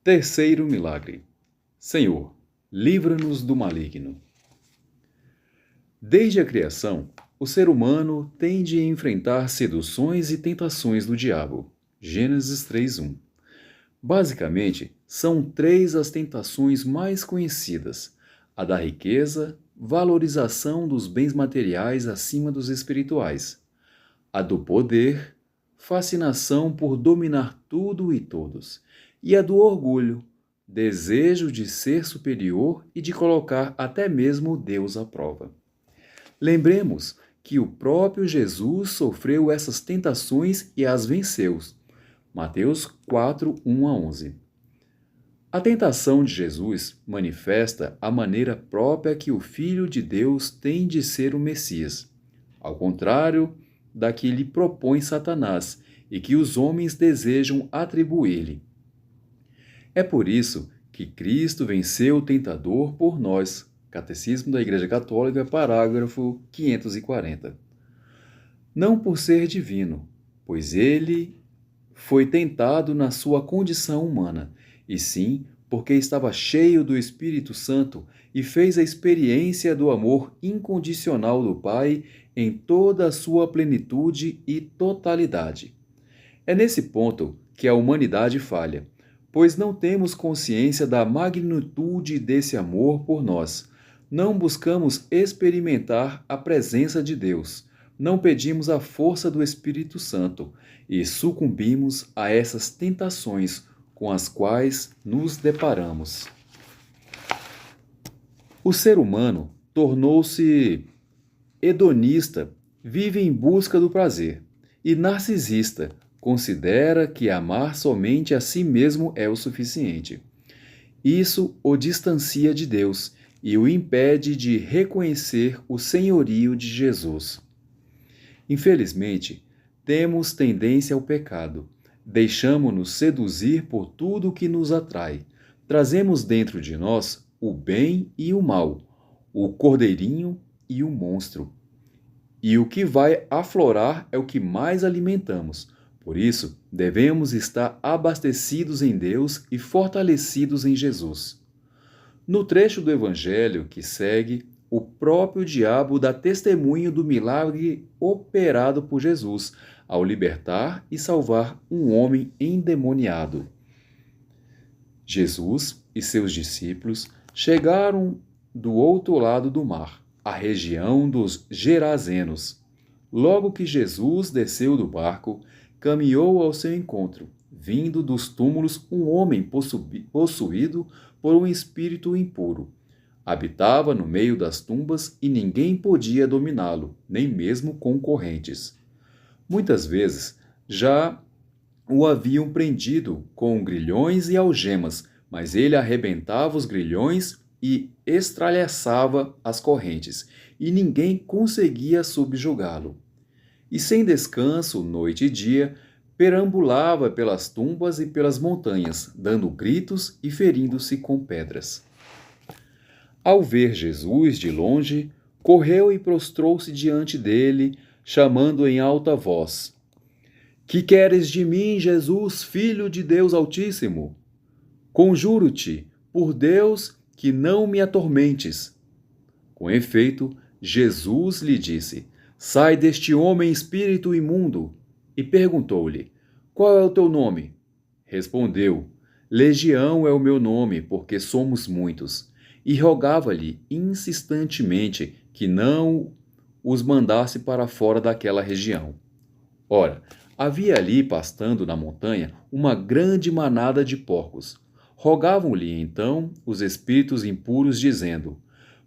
Terceiro milagre. Senhor, livra-nos do maligno. Desde a criação, o ser humano tem de enfrentar seduções e tentações do diabo. Gênesis 3:1. Basicamente, são três as tentações mais conhecidas: a da riqueza, valorização dos bens materiais acima dos espirituais; a do poder, fascinação por dominar tudo e todos; e a do orgulho, desejo de ser superior e de colocar até mesmo Deus à prova. Lembremos que o próprio Jesus sofreu essas tentações e as venceu. Mateus 4, 1 a 11. A tentação de Jesus manifesta a maneira própria que o Filho de Deus tem de ser o Messias, ao contrário da que lhe propõe Satanás e que os homens desejam atribuir-lhe. É por isso que Cristo venceu o tentador por nós. Catecismo da Igreja Católica, parágrafo 540. Não por ser divino, pois ele foi tentado na sua condição humana, e sim porque estava cheio do Espírito Santo e fez a experiência do amor incondicional do Pai em toda a sua plenitude e totalidade. É nesse ponto que a humanidade falha, pois não temos consciência da magnitude desse amor por nós. Não buscamos experimentar a presença de Deus, não pedimos a força do Espírito Santo e sucumbimos a essas tentações com as quais nos deparamos. O ser humano tornou-se hedonista, vive em busca do prazer, e narcisista, considera que amar somente a si mesmo é o suficiente. Isso o distancia de Deus e o impede de reconhecer o senhorio de Jesus. Infelizmente, temos tendência ao pecado. Deixamo-nos seduzir por tudo o que nos atrai. Trazemos dentro de nós o bem e o mal, o cordeirinho e o monstro. E o que vai aflorar é o que mais alimentamos. Por isso, devemos estar abastecidos em Deus e fortalecidos em Jesus. No trecho do Evangelho que segue, o próprio diabo dá testemunho do milagre operado por Jesus ao libertar e salvar um homem endemoniado. Jesus e seus discípulos chegaram do outro lado do mar, a região dos Gerazenos. Logo que Jesus desceu do barco, caminhou ao seu encontro, vindo dos túmulos um homem possuído por um espírito impuro. Habitava no meio das tumbas e ninguém podia dominá-lo, nem mesmo com correntes. Muitas vezes já o haviam prendido com grilhões e algemas, mas ele arrebentava os grilhões e estralhaçava as correntes, e ninguém conseguia subjugá-lo. E sem descanso, noite e dia, perambulava pelas tumbas e pelas montanhas, dando gritos e ferindo-se com pedras. Ao ver Jesus de longe, correu e prostrou-se diante dele, chamando em alta voz: Que queres de mim, Jesus, Filho de Deus Altíssimo? Conjuro-te, por Deus, que não me atormentes. Com efeito, Jesus lhe disse: Sai deste homem, espírito imundo. E perguntou-lhe: Qual é o teu nome? Respondeu: Legião é o meu nome, porque somos muitos. E rogava-lhe insistentemente que não os mandasse para fora daquela região. Ora, havia ali, pastando na montanha, uma grande manada de porcos. Rogavam-lhe então os espíritos impuros, dizendo: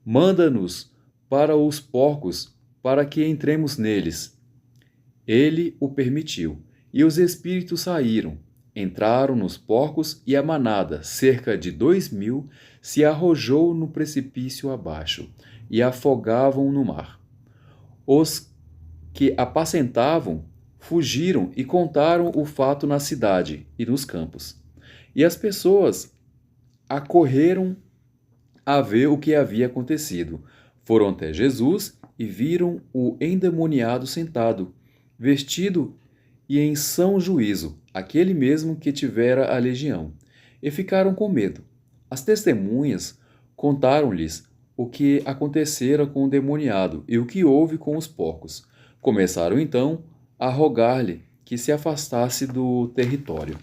Manda-nos para os porcos, para que entremos neles. Ele o permitiu, e os espíritos saíram, entraram nos porcos, e a manada, cerca de 2.000, se arrojou no precipício abaixo, e afogavam no mar. Os que apacentavam fugiram e contaram o fato na cidade e nos campos. E as pessoas acorreram a ver o que havia acontecido. Foram até Jesus e viram o endemoniado sentado, vestido e em são juízo, aquele mesmo que tivera a legião. e ficaram com medo. As testemunhas contaram-lhes o que acontecera com o demoniado e o que houve com os porcos. Começaram então a rogar-lhe que se afastasse do território.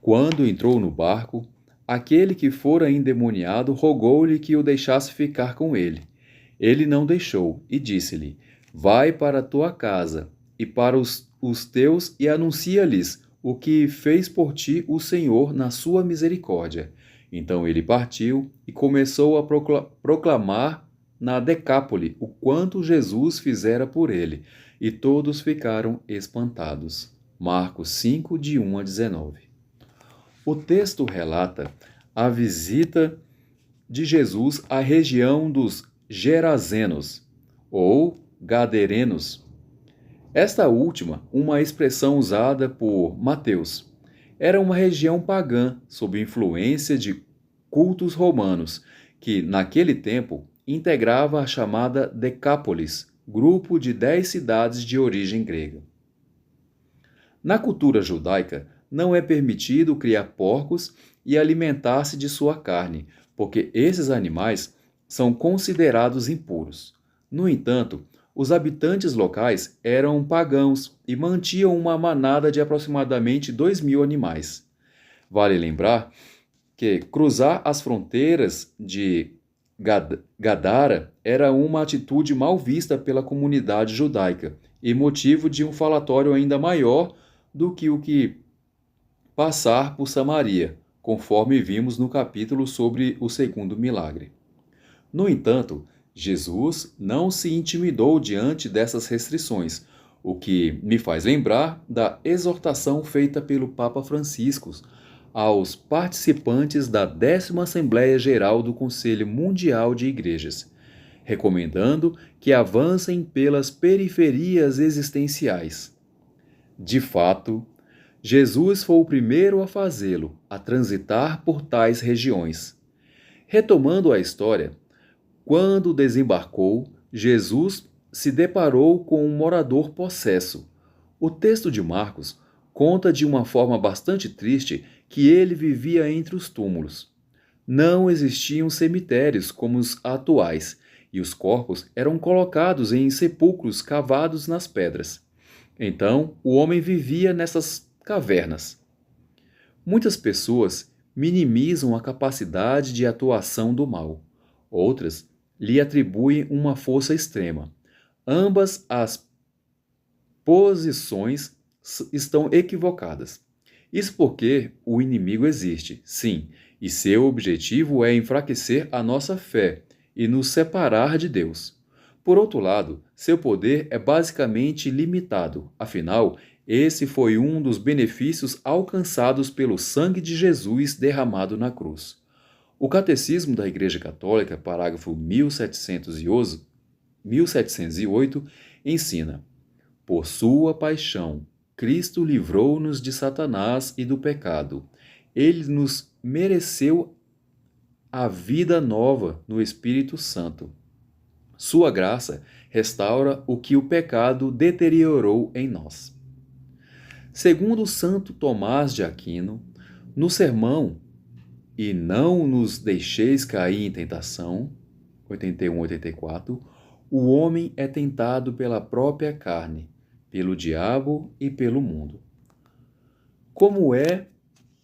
Quando entrou no barco, aquele que fora endemoniado rogou-lhe que o deixasse ficar com ele. Ele não deixou e disse-lhe: Vai para a tua casa e para os teus e anuncia-lhes o que fez por ti o Senhor na sua misericórdia. Então ele partiu e começou a proclamar na Decápole o quanto Jesus fizera por ele, e todos ficaram espantados. Marcos 5, de 1 a 19. O texto relata a visita de Jesus à região dos Gerazenos, ou Gadarenos. Esta última, uma expressão usada por Mateus, era uma região pagã sob influência de cultos romanos, que, naquele tempo, integrava a chamada Decápolis, grupo de 10 cidades de origem grega. Na cultura judaica, não é permitido criar porcos e alimentar-se de sua carne, porque esses animais são considerados impuros. No entanto, os habitantes locais eram pagãos e mantinham uma manada de aproximadamente 2.000 animais. Vale lembrar que cruzar as fronteiras de Gadara era uma atitude mal vista pela comunidade judaica e motivo de um falatório ainda maior do que o que passar por Samaria, conforme vimos no capítulo sobre o segundo milagre. No entanto, Jesus não se intimidou diante dessas restrições, o que me faz lembrar da exortação feita pelo Papa Francisco aos participantes da 10ª Assembleia Geral do Conselho Mundial de Igrejas, recomendando que avancem pelas periferias existenciais. De fato, Jesus foi o primeiro a fazê-lo, a transitar por tais regiões. Retomando a história, quando desembarcou, Jesus se deparou com um morador possesso. O texto de Marcos conta de uma forma bastante triste que ele vivia entre os túmulos. Não existiam cemitérios como os atuais, e os corpos eram colocados em sepulcros cavados nas pedras. Então, o homem vivia nessas cavernas. Muitas pessoas minimizam a capacidade de atuação do mal. Outras lhe atribuem uma força extrema. Ambas as posições estão equivocadas. Isso porque o inimigo existe, sim, e seu objetivo é enfraquecer a nossa fé e nos separar de Deus. Por outro lado, seu poder é basicamente limitado, afinal, esse foi um dos benefícios alcançados pelo sangue de Jesus derramado na cruz. O Catecismo da Igreja Católica, parágrafo 1708, ensina: Por sua paixão, Cristo livrou-nos de Satanás e do pecado. Ele nos mereceu a vida nova no Espírito Santo. Sua graça restaura o que o pecado deteriorou em nós. Segundo Santo Tomás de Aquino, no sermão E não nos deixeis cair em tentação, 81-84, o homem é tentado pela própria carne, pelo diabo e pelo mundo. Como é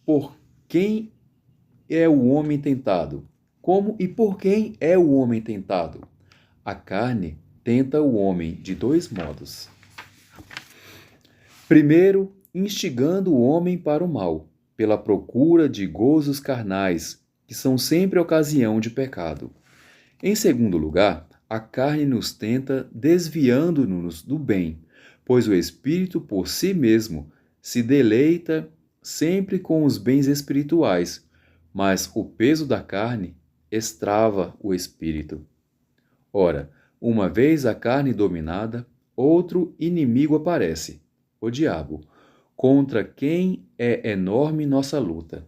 por quem é o homem tentado? Como e por quem é o homem tentado? A carne tenta o homem de 2 modos. Primeiro, instigando o homem para o mal, pela procura de gozos carnais, que são sempre ocasião de pecado. Em segundo lugar, a carne nos tenta desviando-nos do bem, pois o espírito por si mesmo se deleita sempre com os bens espirituais, mas o peso da carne estrava o espírito. Ora, uma vez a carne dominada, outro inimigo aparece, o diabo, contra quem é enorme nossa luta.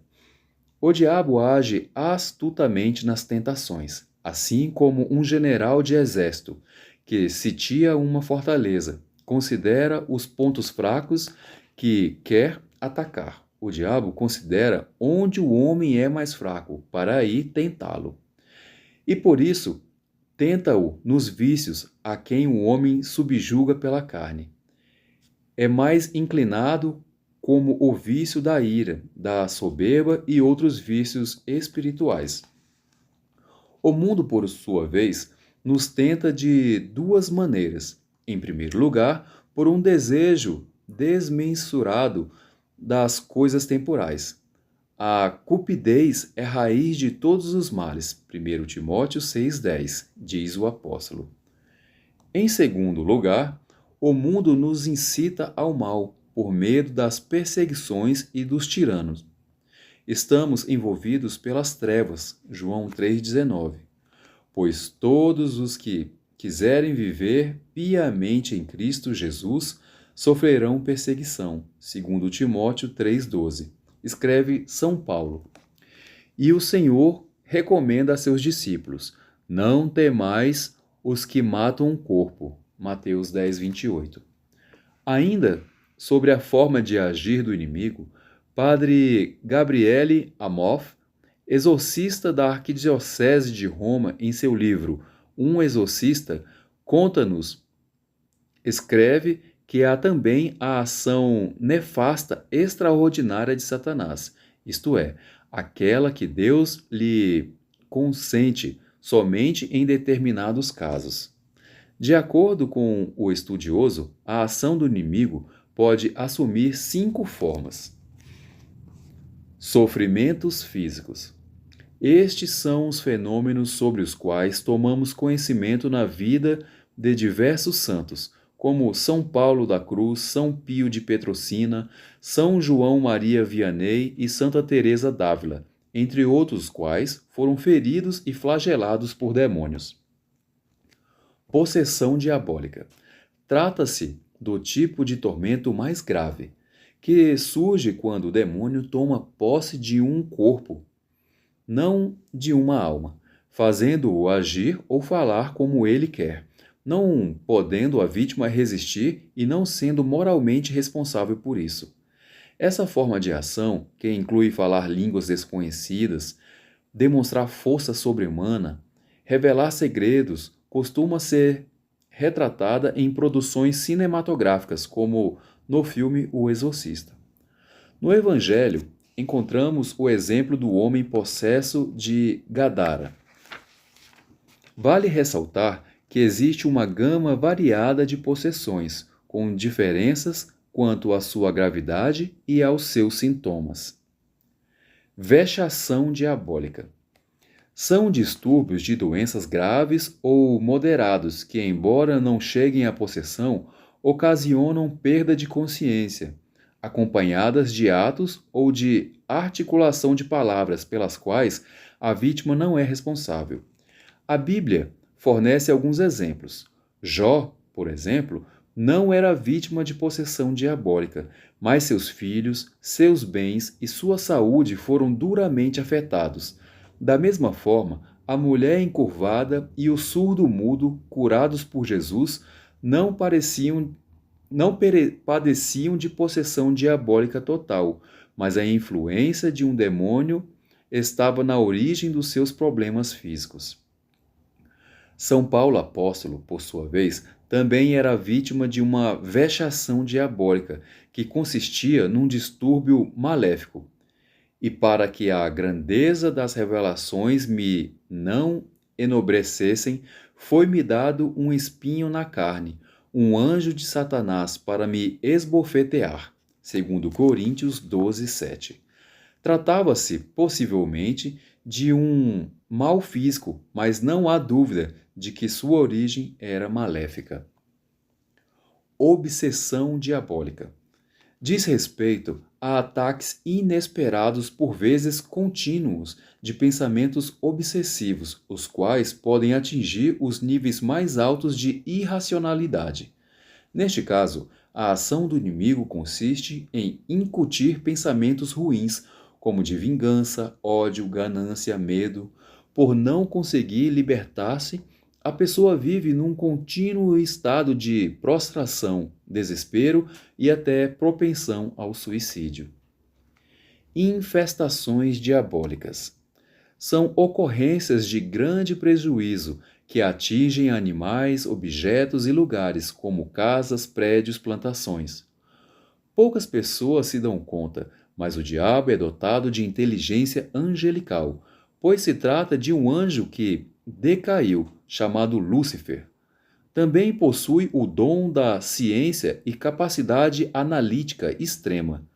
O diabo age astutamente nas tentações, assim como um general de exército que sitia uma fortaleza, considera os pontos fracos que quer atacar. o diabo considera onde o homem é mais fraco, para aí tentá-lo. E por isso, tenta-o nos vícios a quem o homem subjuga pela carne. É mais inclinado como o vício da ira, da soberba e outros vícios espirituais. O mundo, por sua vez, nos tenta de duas maneiras. Em primeiro lugar, por um desejo desmensurado das coisas temporais. A cupidez é raiz de todos os males. 1 Timóteo 6,10, diz o apóstolo. Em segundo lugar, o mundo nos incita ao mal, por medo das perseguições e dos tiranos. Estamos envolvidos pelas trevas. João 3,19. Pois todos os que quiserem viver piamente em Cristo Jesus sofrerão perseguição. 2 Timóteo 3,12. Escreve São Paulo. E o Senhor recomenda a seus discípulos: não temais os que matam o corpo. Mateus 10:28. Ainda sobre a forma de agir do inimigo, Padre Gabriele Amoff, exorcista da Arquidiocese de Roma, em seu livro Um Exorcista, escreve que há também a ação nefasta extraordinária de Satanás, isto é, aquela que Deus lhe consente somente em determinados casos. De acordo com o estudioso, a ação do inimigo pode assumir 5 formas. Sofrimentos físicos. Estes são os fenômenos sobre os quais tomamos conhecimento na vida de diversos santos, como São Paulo da Cruz, São Pio de Petrocina, São João Maria Vianney e Santa Teresa d'Ávila, entre outros quais foram feridos e flagelados por demônios. Possessão diabólica. Trata-se do tipo de tormento mais grave, que surge quando o demônio toma posse de um corpo, não de uma alma, fazendo-o agir ou falar como ele quer, não podendo a vítima resistir e não sendo moralmente responsável por isso. Essa forma de ação, que inclui falar línguas desconhecidas, demonstrar força sobre-humana, revelar segredos, costuma ser retratada em produções cinematográficas, como no filme O Exorcista. No Evangelho, encontramos o exemplo do homem possesso de Gadara. Vale ressaltar que existe uma gama variada de possessões, com diferenças quanto à sua gravidade e aos seus sintomas. Vexação diabólica. São distúrbios de doenças graves ou moderados que, embora não cheguem à possessão, ocasionam perda de consciência, acompanhadas de atos ou de articulação de palavras pelas quais a vítima não é responsável. A Bíblia fornece alguns exemplos. Jó, por exemplo, não era vítima de possessão diabólica, mas seus filhos, seus bens e sua saúde foram duramente afetados. Da mesma forma, a mulher encurvada e o surdo-mudo, curados por Jesus, não padeciam de possessão diabólica total, mas a influência de um demônio estava na origem dos seus problemas físicos. São Paulo apóstolo, por sua vez, também era vítima de uma vexação diabólica, que consistia num distúrbio maléfico. E para que a grandeza das revelações me não enobrecessem, foi-me dado um espinho na carne, um anjo de Satanás para me esbofetear. 2 Coríntios 12:7. Tratava-se, possivelmente, de um mal físico, mas não há dúvida de que sua origem era maléfica. Obsessão diabólica. Diz respeito a ataques inesperados, por vezes contínuos, de pensamentos obsessivos, os quais podem atingir os níveis mais altos de irracionalidade. Neste caso, a ação do inimigo consiste em incutir pensamentos ruins, como de vingança, ódio, ganância, medo. Por não conseguir libertar-se, a pessoa vive num contínuo estado de prostração, desespero e até propensão ao suicídio. infestações diabólicas. São ocorrências de grande prejuízo que atingem animais, objetos e lugares, como casas, prédios, plantações. Poucas pessoas se dão conta, mas o diabo é dotado de inteligência angelical, pois se trata de um anjo que decaiu, chamado Lúcifer. Também possui o dom da ciência e capacidade analítica extrema.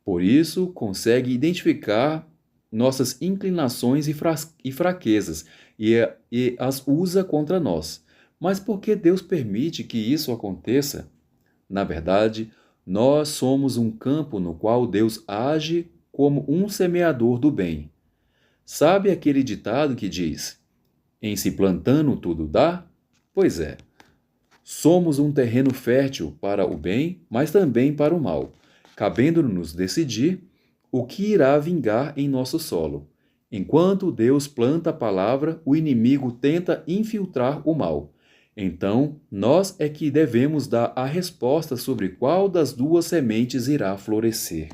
Por isso, consegue identificar nossas inclinações e fraquezas e as usa contra nós. Mas por que Deus permite que isso aconteça? Na verdade, nós somos um campo no qual Deus age como um semeador do bem. Sabe aquele ditado que diz: em se plantando tudo dá? Pois é, somos um terreno fértil para o bem, mas também para o mal, cabendo-nos decidir o que irá vingar em nosso solo. Enquanto Deus planta a palavra, o inimigo tenta infiltrar o mal. Então, nós é que devemos dar a resposta sobre qual das duas sementes irá florescer.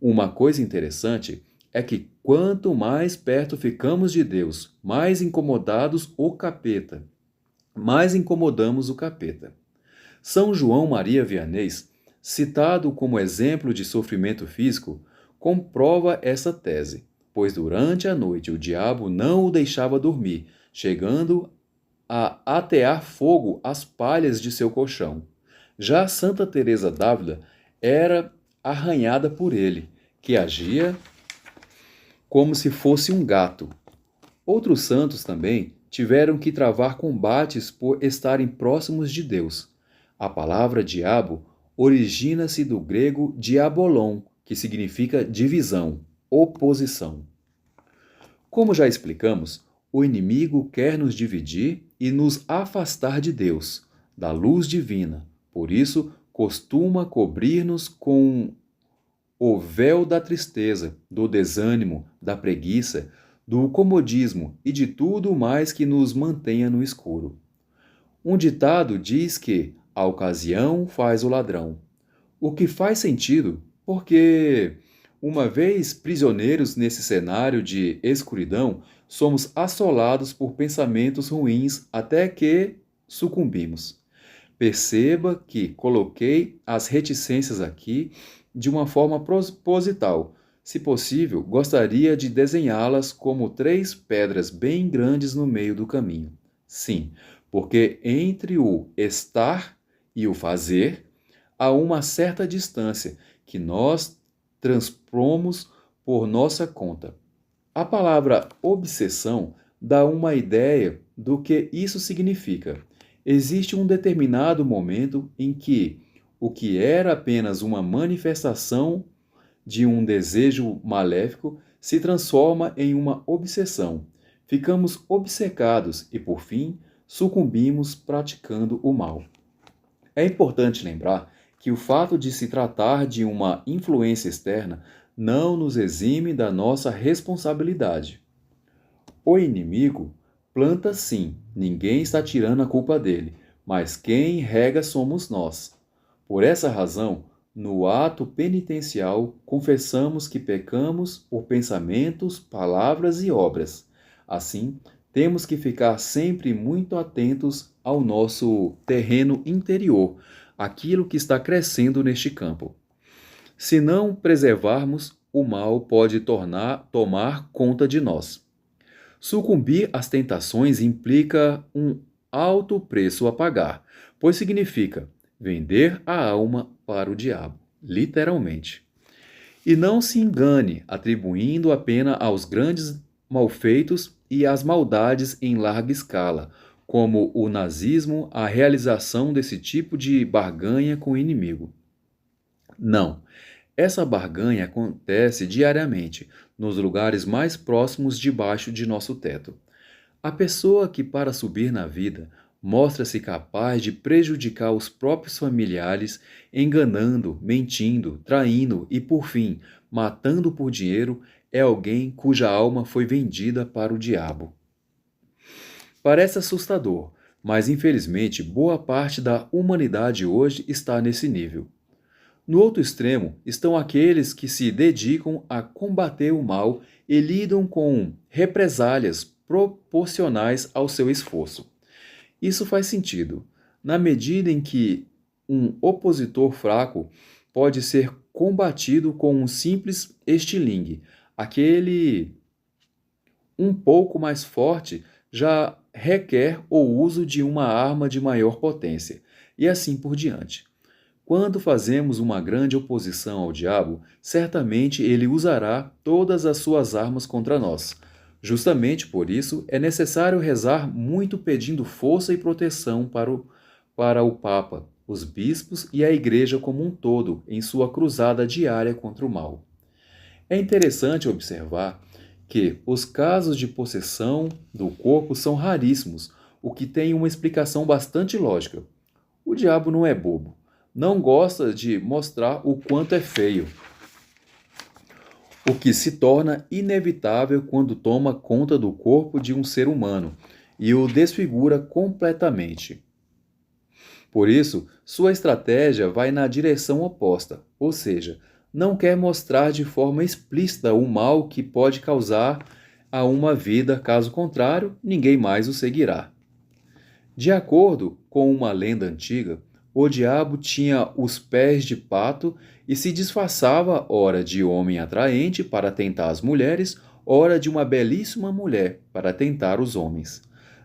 Uma coisa interessante é que quanto mais perto ficamos de Deus, mais incomodamos o capeta. São João Maria Vianney, citado como exemplo de sofrimento físico, comprova essa tese, pois durante a noite o diabo não o deixava dormir, chegando a atear fogo às palhas de seu colchão. Já Santa Teresa d'Ávila era arranhada por ele, que agia como se fosse um gato. Outros santos também tiveram que travar combates por estarem próximos de Deus. A palavra diabo origina-se do grego diabolon, que significa divisão, oposição. Como já explicamos, o inimigo quer nos dividir e nos afastar de Deus, da luz divina. Por isso, costuma cobrir-nos com o véu da tristeza, do desânimo, da preguiça, do comodismo e de tudo mais que nos mantenha no escuro. Um ditado diz que a ocasião faz o ladrão. O que faz sentido, porque, uma vez prisioneiros nesse cenário de escuridão, somos assolados por pensamentos ruins até que sucumbimos. Perceba que coloquei as reticências aqui de uma forma proposital. Se possível, gostaria de desenhá-las como 3 pedras bem grandes no meio do caminho. Sim, porque entre o estar e o fazer há uma certa distância que nós transpomos por nossa conta. A palavra obsessão dá uma ideia do que isso significa. Existe um determinado momento em que o que era apenas uma manifestação de um desejo maléfico se transforma em uma obsessão. Ficamos obcecados e, por fim, sucumbimos praticando o mal. É importante lembrar que o fato de se tratar de uma influência externa não nos exime da nossa responsabilidade. O inimigo planta sim, ninguém está tirando a culpa dele, mas quem rega somos nós. Por essa razão, no ato penitencial, confessamos que pecamos por pensamentos, palavras e obras. Assim, temos que ficar sempre muito atentos ao nosso terreno interior, aquilo que está crescendo neste campo. Se não preservarmos, o mal pode tomar conta de nós. Sucumbir às tentações implica um alto preço a pagar, pois significa vender a alma para o diabo, literalmente. E não se engane atribuindo a pena aos grandes malfeitos e às maldades em larga escala, como o nazismo, a realização desse tipo de barganha com o inimigo. Não. Essa barganha acontece diariamente, nos lugares mais próximos debaixo de nosso teto. A pessoa que, para subir na vida, mostra-se capaz de prejudicar os próprios familiares, enganando, mentindo, traindo e, por fim, matando por dinheiro, é alguém cuja alma foi vendida para o diabo. Parece assustador, mas infelizmente boa parte da humanidade hoje está nesse nível. No outro extremo estão aqueles que se dedicam a combater o mal e lidam com represálias proporcionais ao seu esforço. Isso faz sentido, na medida em que um opositor fraco pode ser combatido com um simples estilingue. Aquele um pouco mais forte já requer o uso de uma arma de maior potência, e assim por diante. Quando fazemos uma grande oposição ao diabo, certamente ele usará todas as suas armas contra nós. Justamente por isso, é necessário rezar muito pedindo força e proteção para o Papa, os bispos e a Igreja como um todo em sua cruzada diária contra o mal. É interessante observar que os casos de possessão do corpo são raríssimos, o que tem uma explicação bastante lógica. O diabo não é bobo, não gosta de mostrar o quanto é feio, o que se torna inevitável quando toma conta do corpo de um ser humano e o desfigura completamente. Por isso, sua estratégia vai na direção oposta, ou seja, não quer mostrar de forma explícita o mal que pode causar a uma vida, caso contrário, ninguém mais o seguirá. De acordo com uma lenda antiga, o diabo tinha os pés de pato e se disfarçava ora de homem atraente para tentar as mulheres, ora de uma belíssima mulher para tentar os homens.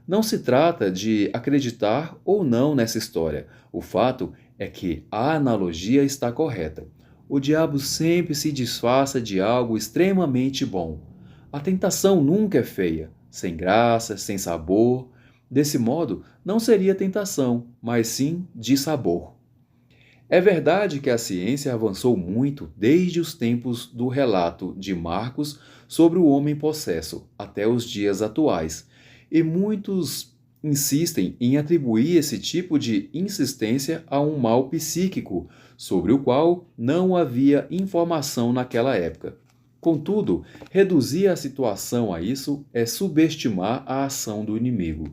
Não se trata de acreditar ou não nessa história. O fato é que a analogia está correta. O diabo sempre se disfarça de algo extremamente bom. A tentação nunca é feia, sem graça, sem sabor. Desse modo, não seria tentação, mas sim dissabor. É verdade que a ciência avançou muito desde os tempos do relato de Marcos sobre o homem possesso até os dias atuais, e muitos insistem em atribuir esse tipo de insistência a um mal psíquico, sobre o qual não havia informação naquela época. Contudo, reduzir a situação a isso é subestimar a ação do inimigo.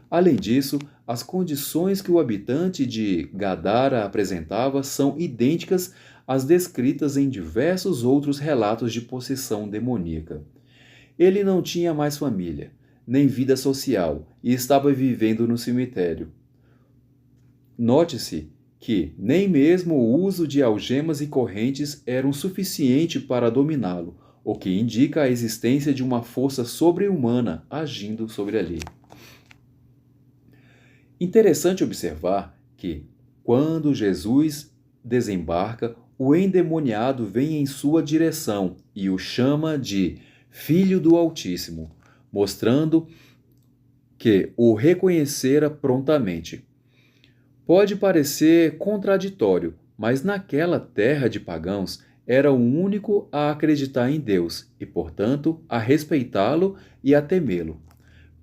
Além disso, as condições que o habitante de Gadara apresentava são idênticas às descritas em diversos outros relatos de possessão demoníaca. Ele não tinha mais família, nem vida social, e estava vivendo no cemitério. Note-se que nem mesmo o uso de algemas e correntes eram suficiente para dominá-lo, o que indica a existência de uma força sobre-humana agindo sobre ele. Interessante observar que, quando Jesus desembarca, o endemoniado vem em sua direção e o chama de Filho do Altíssimo, mostrando que o reconhecera prontamente. Pode parecer contraditório, mas naquela terra de pagãos era o único a acreditar em Deus e, portanto, a respeitá-lo e a temê-lo.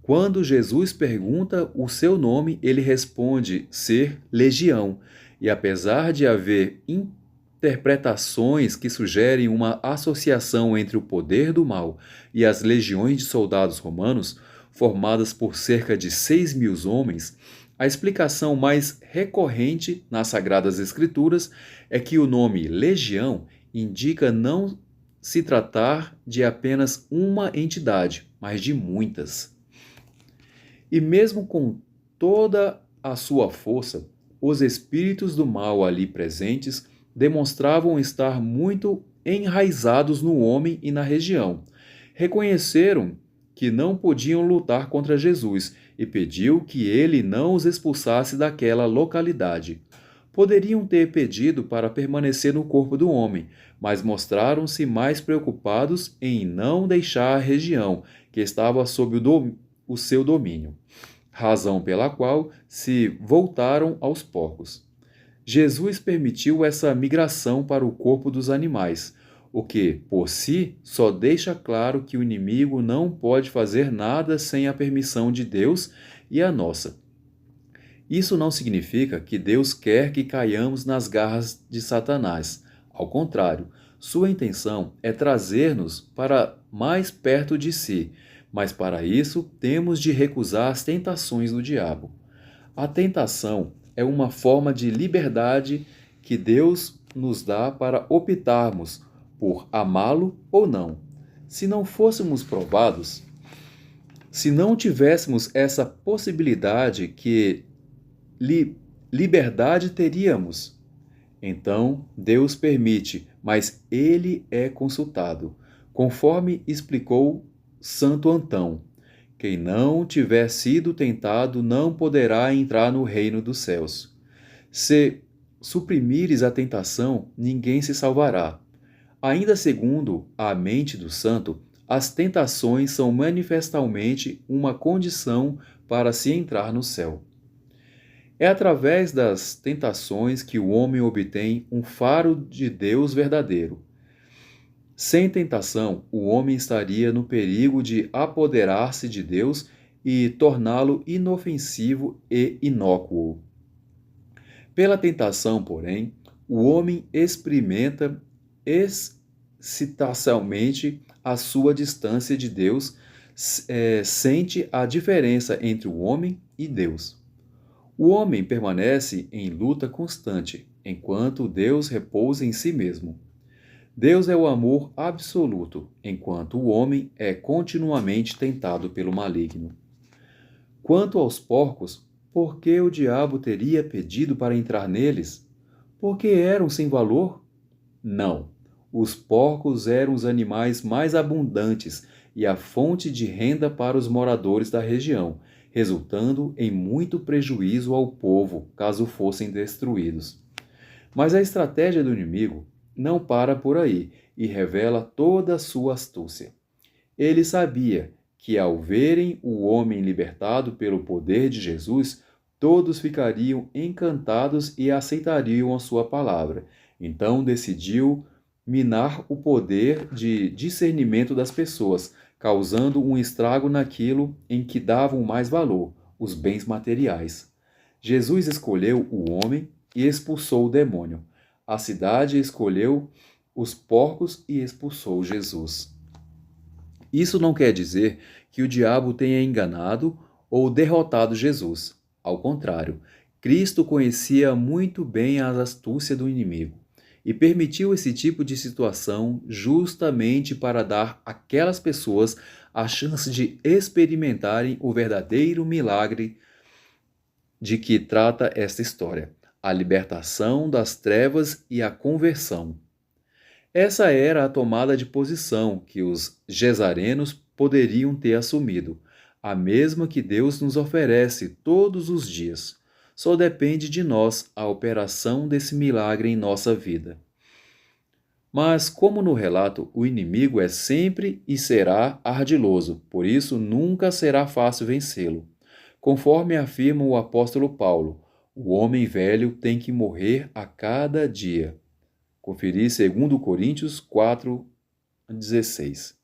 Quando Jesus pergunta o seu nome, ele responde ser Legião, e apesar de haver interpretações que sugerem uma associação entre o poder do mal e as legiões de soldados romanos, formadas por cerca de 6.000 homens, a explicação mais recorrente nas Sagradas Escrituras é que o nome Legião indica não se tratar de apenas uma entidade, mas de muitas. E mesmo com toda a sua força, os espíritos do mal ali presentes demonstravam estar muito enraizados no homem e na região. Reconheceram que não podiam lutar contra Jesus e pediu que ele não os expulsasse daquela localidade. Poderiam ter pedido para permanecer no corpo do homem, mas mostraram-se mais preocupados em não deixar a região, que estava sob o seu domínio, razão pela qual se voltaram aos porcos. Jesus permitiu essa migração para o corpo dos animais, o que, por si, só deixa claro que o inimigo não pode fazer nada sem a permissão de Deus e a nossa. Isso não significa que Deus quer que caiamos nas garras de Satanás. Ao contrário, sua intenção é trazer-nos para mais perto de si, mas para isso temos de recusar as tentações do diabo. A tentação é uma forma de liberdade que Deus nos dá para optarmos por amá-lo ou não. Se não fôssemos provados, se não tivéssemos essa possibilidade, que liberdade teríamos? Então, Deus permite, mas ele é consultado. Conforme explicou Santo Antão, quem não tiver sido tentado não poderá entrar no reino dos céus. Se suprimires a tentação, ninguém se salvará. Ainda segundo a mente do santo, as tentações são manifestamente uma condição para se entrar no céu. É através das tentações que o homem obtém um faro de Deus verdadeiro. Sem tentação, o homem estaria no perigo de apoderar-se de Deus e torná-lo inofensivo e inócuo. Pela tentação, porém, o homem experimenta excitacionalmente a sua distância de Deus, sente a diferença entre o homem e Deus. O homem permanece em luta constante, enquanto Deus repousa em si mesmo. Deus é o amor absoluto, enquanto o homem é continuamente tentado pelo maligno. Quanto aos porcos, por que o diabo teria pedido para entrar neles? Porque eram sem valor? Não. Os porcos eram os animais mais abundantes e a fonte de renda para os moradores da região, resultando em muito prejuízo ao povo caso fossem destruídos. Mas a estratégia do inimigo não para por aí e revela toda a sua astúcia. Ele sabia que, ao verem o homem libertado pelo poder de Jesus, todos ficariam encantados e aceitariam a sua palavra. Então decidiu minar o poder de discernimento das pessoas, causando um estrago naquilo em que davam mais valor, os bens materiais. Jesus escolheu o homem e expulsou o demônio. A cidade escolheu os porcos e expulsou Jesus. Isso não quer dizer que o diabo tenha enganado ou derrotado Jesus. Ao contrário, Cristo conhecia muito bem a astúcia do inimigo e permitiu esse tipo de situação justamente para dar àquelas pessoas a chance de experimentarem o verdadeiro milagre de que trata esta história: a libertação das trevas e a conversão. Essa era a tomada de posição que os gesarenos poderiam ter assumido, a mesma que Deus nos oferece todos os dias. Só depende de nós a operação desse milagre em nossa vida. Mas, como no relato, o inimigo é sempre e será ardiloso, por isso nunca será fácil vencê-lo. Conforme afirma o apóstolo Paulo, o homem velho tem que morrer a cada dia. Conferir 2 Coríntios 4:16.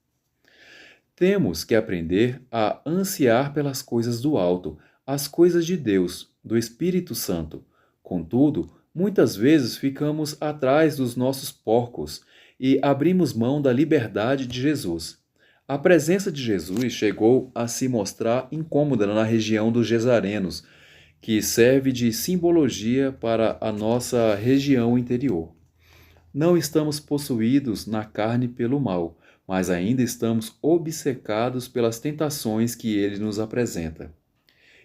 Temos que aprender a ansiar pelas coisas do alto, as coisas de Deus, do Espírito Santo. Contudo, muitas vezes ficamos atrás dos nossos porcos e abrimos mão da liberdade de Jesus. A presença de Jesus chegou a se mostrar incômoda na região dos Gesarenos, que serve de simbologia para a nossa região interior. Não estamos possuídos na carne pelo mal, mas ainda estamos obcecados pelas tentações que ele nos apresenta.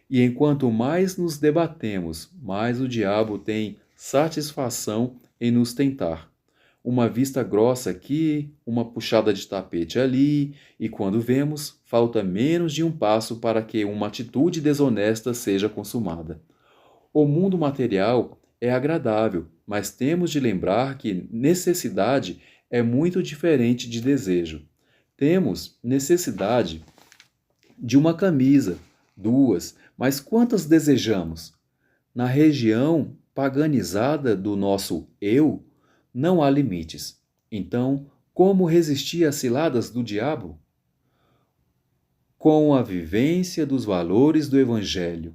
E enquanto mais nos debatemos, mais o diabo tem satisfação em nos tentar. Uma vista grossa aqui, uma puxada de tapete ali, e quando vemos, falta menos de um passo para que uma atitude desonesta seja consumada. O mundo material é agradável, mas temos de lembrar que necessidade é muito diferente de desejo. Temos necessidade de uma camisa, duas, mas quantas desejamos? Na região paganizada do nosso eu, não há limites. Então, como resistir às ciladas do diabo? Com a vivência dos valores do Evangelho.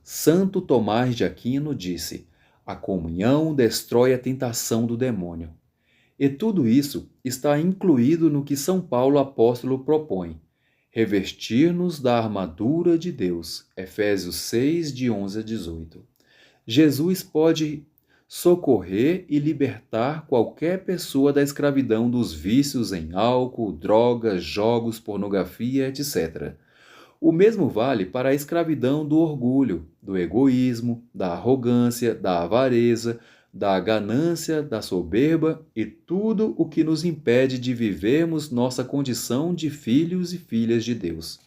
Santo Tomás de Aquino disse: a comunhão destrói a tentação do demônio. E tudo isso está incluído no que São Paulo apóstolo propõe: revestir-nos da armadura de Deus. Efésios 6, de 11 a 18. Jesus pode socorrer e libertar qualquer pessoa da escravidão dos vícios em álcool, drogas, jogos, pornografia, etc. O mesmo vale para a escravidão do orgulho, do egoísmo, da arrogância, da avareza, da ganância, da soberba e tudo o que nos impede de vivermos nossa condição de filhos e filhas de Deus.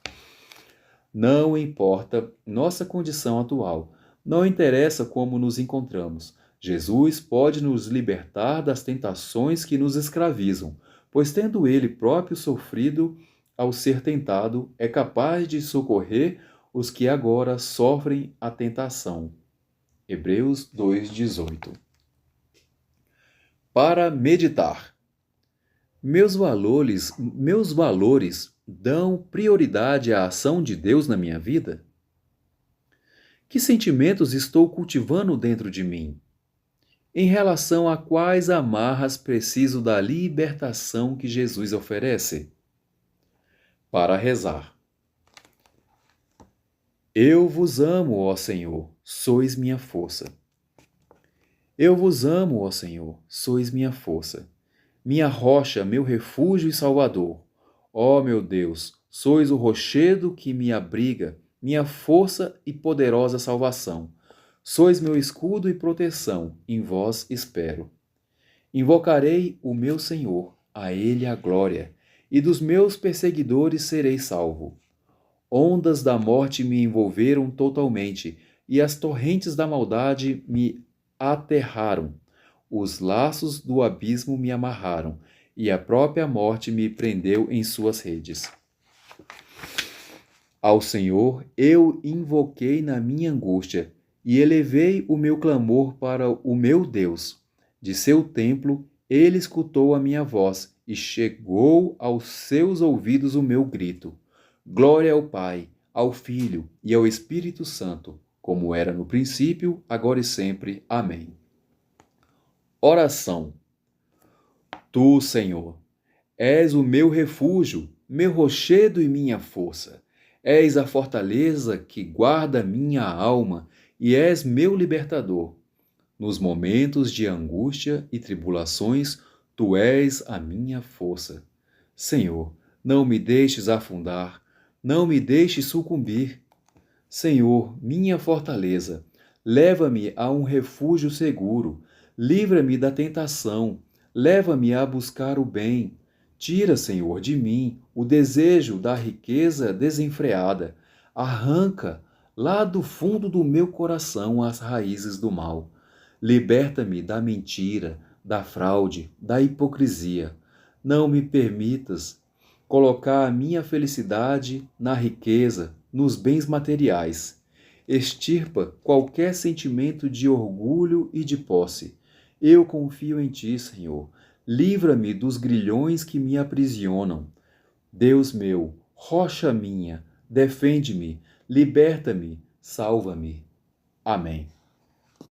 Não importa nossa condição atual, não interessa como nos encontramos. Jesus pode nos libertar das tentações que nos escravizam, pois tendo ele próprio sofrido ao ser tentado, é capaz de socorrer os que agora sofrem a tentação. Hebreus 2:18. Para meditar. Meus valores dão prioridade à ação de Deus na minha vida? Que sentimentos estou cultivando dentro de mim? Em relação a quais amarras preciso da libertação que Jesus oferece? Para rezar. Eu vos amo, ó Senhor, sois minha força. Eu vos amo, ó Senhor, sois minha força. Minha rocha, meu refúgio e salvador. Ó meu Deus, sois o rochedo que me abriga, minha força e poderosa salvação. Sois meu escudo e proteção, em vós espero. Invocarei o meu Senhor, a ele a glória, e dos meus perseguidores serei salvo. Ondas da morte me envolveram totalmente, e as torrentes da maldade me aterraram. Os laços do abismo me amarraram, e a própria morte me prendeu em suas redes. Ao Senhor eu invoquei na minha angústia, e elevei o meu clamor para o meu Deus. De seu templo ele escutou a minha voz, e chegou aos seus ouvidos o meu grito. Glória ao Pai, ao Filho e ao Espírito Santo, como era no princípio, agora e sempre. Amém. Oração. Tu, Senhor, és o meu refúgio, meu rochedo e minha força. És a fortaleza que guarda minha alma e és meu libertador. Nos momentos de angústia e tribulações, tu és a minha força. Senhor, não me deixes afundar, não me deixes sucumbir. Senhor, minha fortaleza, leva-me a um refúgio seguro, livra-me da tentação, leva-me a buscar o bem. Tira, Senhor, de mim o desejo da riqueza desenfreada. Arranca, lá do fundo do meu coração, as raízes do mal. Liberta-me da mentira, da fraude, da hipocrisia. Não me permitas colocar a minha felicidade na riqueza, nos bens materiais. Extirpa qualquer sentimento de orgulho e de posse. Eu confio em ti, Senhor. Livra-me dos grilhões que me aprisionam. Deus meu, rocha minha, defende-me, liberta-me, salva-me. Amém.